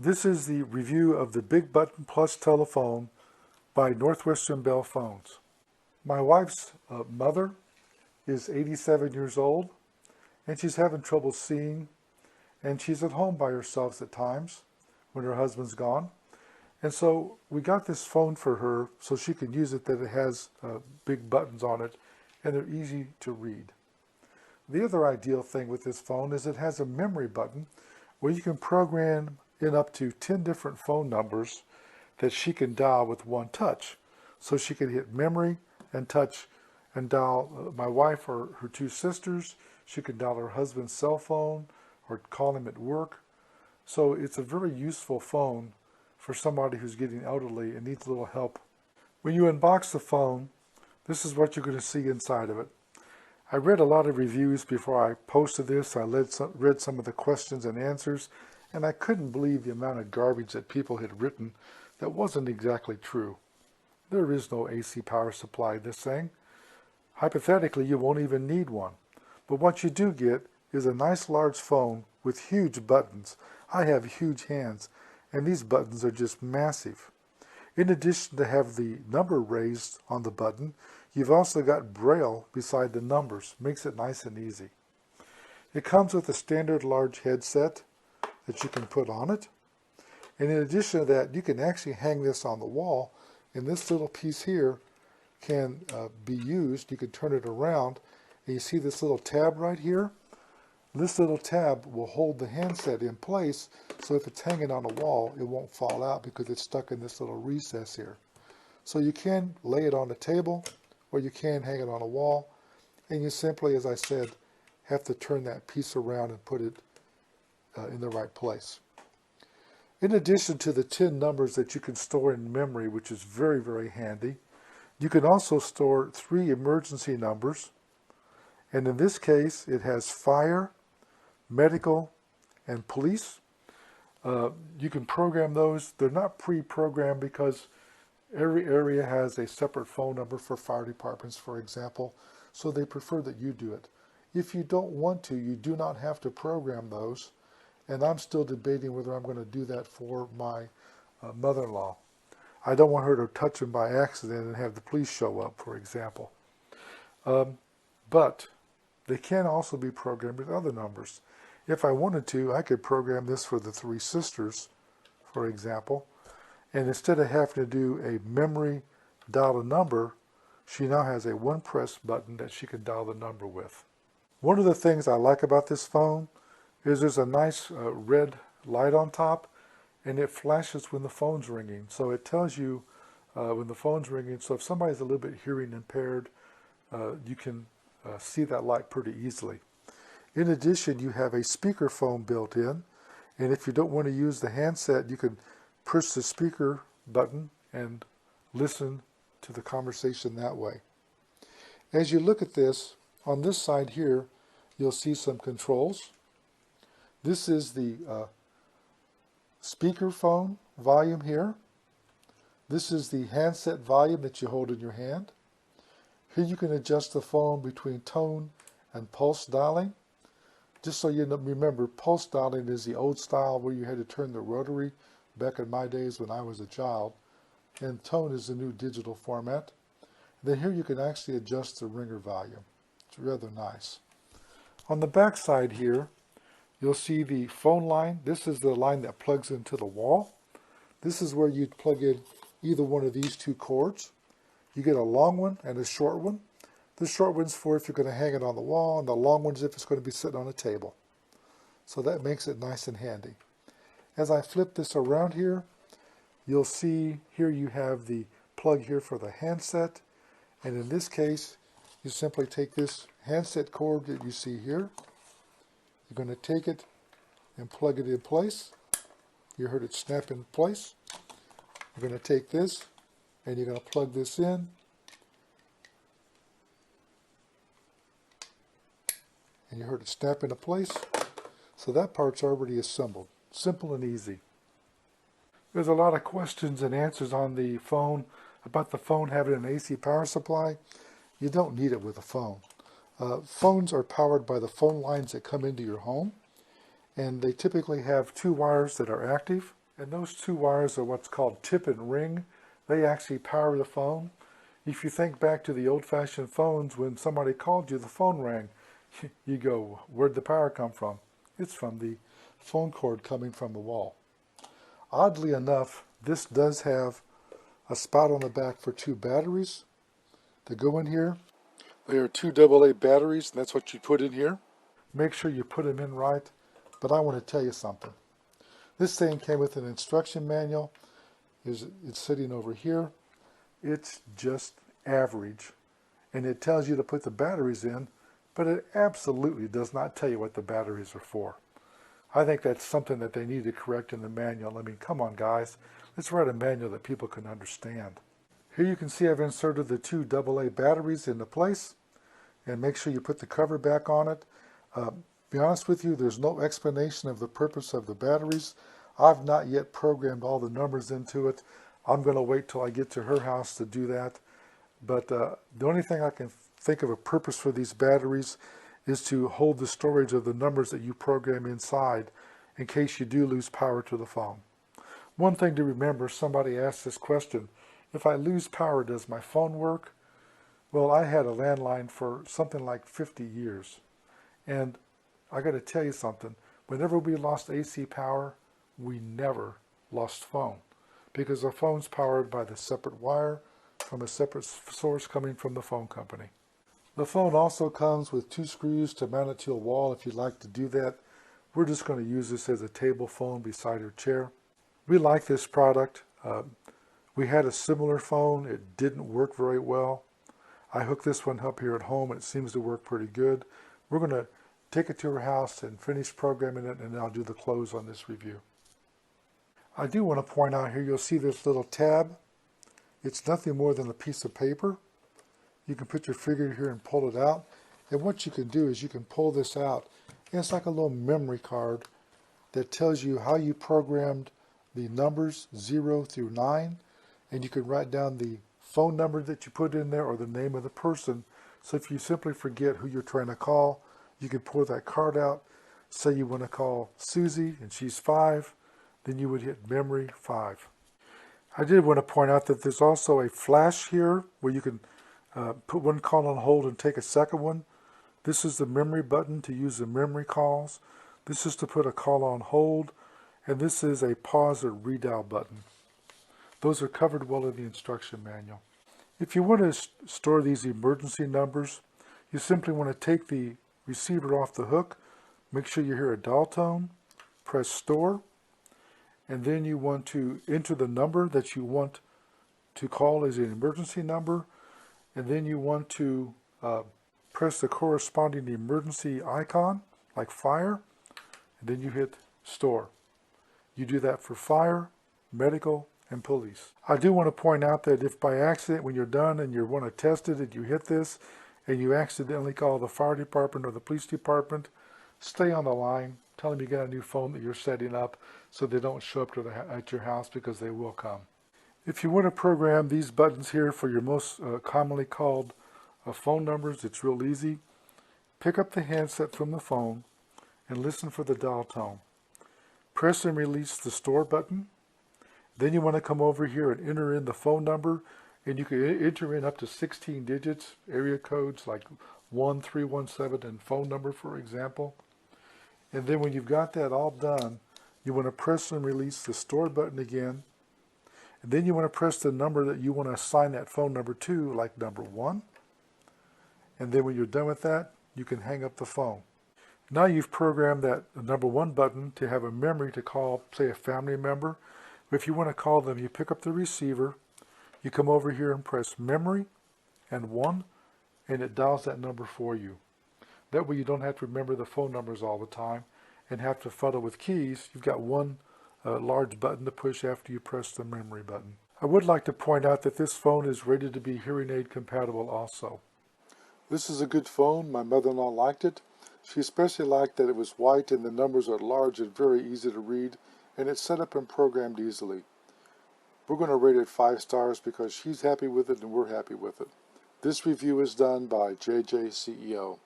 This is the review of the Big Button Plus telephone by Northwestern Bell Phones. My wife's mother is 87 years old, and she's having trouble seeing, and she's at home by herself at times when her husband's gone. And so we got this phone for her so she can use it, that it has big buttons on it, and they're easy to read. The other ideal thing with this phone is it has a memory button where you can program in up to 10 different phone numbers that she can dial with one touch. So she can hit memory and touch and dial my wife or her two sisters. She can dial her husband's cell phone or call him at work. So it's a very useful phone for somebody who's getting elderly and needs a little help. When you unbox the phone, this is what you're going to see inside of it. I read a lot of reviews before I posted this. I read some of the questions and answers, and I couldn't believe the amount of garbage that people had written that wasn't exactly true. There is no AC power supply in this thing. Hypothetically, you won't even need one. But what you do get is a nice large phone with huge buttons. I have huge hands, and these buttons are just massive. In addition to have the number raised on the button, you've also got Braille beside the numbers. Makes it nice and easy. It comes with a standard large headset that you can put on it. And in addition to that, you can actually hang this on the wall, and this little piece here can be used. You can turn it around, and you see this little tab right here? This little tab will hold the handset in place, so if it's hanging on a wall, it won't fall out because it's stuck in this little recess here. So you can lay it on a table, or you can hang it on a wall, and you simply, as I said, have to turn that piece around and put it in the right place. In addition to the 10 numbers that you can store in memory, which is very, very handy, you can also store 3 emergency numbers. And in this case, it has fire, medical, and police. You can program those. They're not pre-programmed because every area has a separate phone number for fire departments, for example, so they prefer that you do it. If you don't want to, you do not have to program those, and I'm still debating whether I'm going to do that for my mother-in-law. I don't want her to touch them by accident and have the police show up, for example. But they can also be programmed with other numbers. If I wanted to, I could program this for the 3 sisters, for example, and instead of having to do a memory dial a number, she now has a one-press button that she can dial the number with. One of the things I like about this phone is there's a nice red light on top, and it flashes when the phone's ringing. So it tells you when the phone's ringing. So if somebody's a little bit hearing impaired, you can see that light pretty easily. In addition, you have a speakerphone built in, and if you don't want to use the handset, you can push the speaker button and listen to the conversation that way. As you look at this, on this side here, you'll see some controls. This is the speakerphone volume here. This is the handset volume that you hold in your hand. Here you can adjust the phone between tone and pulse dialing. Just so you remember, pulse dialing is the old style where you had to turn the rotary back in my days when I was a child. And tone is the new digital format. Then here you can actually adjust the ringer volume. It's rather nice. On the back side here, you'll see the phone line. This is the line that plugs into the wall. This is where you'd plug in either one of these 2 cords. You get a long one and a short one. The short one's for if you're going to hang it on the wall, and the long one's if it's going to be sitting on a table. So that makes it nice and handy. As I flip this around here, you'll see here you have the plug here for the handset. And in this case, you simply take this handset cord that you see here. You're going to take it and plug it in place. You heard it snap in place. You're going to take this and you're going to plug this in. And you heard it snap into place. So that part's already assembled. Simple and easy. There's a lot of questions and answers on the phone about the phone having an AC power supply. You don't need it with a phone. Phones are powered by the phone lines that come into your home, and they typically have 2 wires that are active And those two wires are what's called tip and ring. They actually power the phone. If you think back to the old-fashioned phones, when somebody called you, the phone rang. You go, where'd the power come from? It's from the phone cord coming from the wall. Oddly enough, this does have a spot on the back for two batteries that go in here. They are two AA batteries, and that's what you put in here. Make sure you put them in right. But I want to tell you something. This thing came with an instruction manual. It's sitting over here. It's just average. And it tells you to put the batteries in, but it absolutely does not tell you what the batteries are for. I think that's something that they need to correct in the manual. I mean, come on, guys. Let's write a manual that people can understand. Here you can see I've inserted the two AA batteries into place. And make sure you put the cover back on it. Be honest with you, there's no explanation of the purpose of the batteries. I've not yet programmed all the numbers into it. I'm going to wait till I get to her house to do that. But the only thing I can think of a purpose for these batteries is to hold the storage of the numbers that you program inside in case you do lose power to the phone. One thing to remember, somebody asked this question, if I lose power, does my phone work? Well, I had a landline for something like 50 years. And I got to tell you something. Whenever we lost AC power, we never lost phone. Because our phone's powered by the separate wire from a separate source coming from the phone company. The phone also comes with two screws to mount it to a wall if you'd like to do that. We're just going to use this as a table phone beside your chair. We like this product. We had a similar phone. It didn't work very well. I hooked this one up here at home and it seems to work pretty good. We're going to take it to her house and finish programming it, and then I'll do the close on this review. I do want to point out here, you'll see this little tab. It's nothing more than a piece of paper. You can put your finger here and pull it out. And what you can do is you can pull this out. And it's like a little memory card that tells you how you programmed the numbers 0 through 9. And you can write down the phone number that you put in there or the name of the person. So if you simply forget who you're trying to call, you can pull that card out. Say you want to call Susie and she's 5, then you would hit memory 5. I did want to point out that there's also a flash here where you can put one call on hold and take a second one. This is the memory button to use the memory calls. This is to put a call on hold, and this is a pause or redial button. Those are covered well in the instruction manual. If you want to store these emergency numbers, you simply want to take the receiver off the hook, make sure you hear a dial tone, press store, and then you want to enter the number that you want to call as an emergency number, and then you want to press the corresponding emergency icon, like fire, and then you hit store. You do that for fire, medical, and police. I do want to point out that if by accident when you're done and you want to test it and you hit this and you accidentally call the fire department or the police department, stay on the line, tell them you got a new phone that you're setting up so they don't show up at your house, because they will come. If you want to program these buttons here for your most commonly called phone numbers, it's real easy. Pick up the handset from the phone and listen for the dial tone. Press and release the store button. Then you want to come over here and enter in the phone number, and you can enter in up to 16 digits, area codes like 1317 and phone number, for example. And then when you've got that all done, you want to press and release the store button again. And then you want to press the number that you want to assign that phone number to, like number 1. And then when you're done with that, you can hang up the phone. Now you've programmed that number 1 button to have a memory to call, say, a family member. If you want to call them, you pick up the receiver, you come over here and press memory and 1, and it dials that number for you. That way you don't have to remember the phone numbers all the time and have to fiddle with keys. You've got one large button to push after you press the memory button. I would like to point out that this phone is rated to be hearing aid compatible also. This is a good phone. My mother-in-law liked it. She especially liked that it was white and the numbers are large and very easy to read, and it's set up and programmed easily. We're going to rate it 5 stars because she's happy with it and we're happy with it. This review is done by JJ CEO.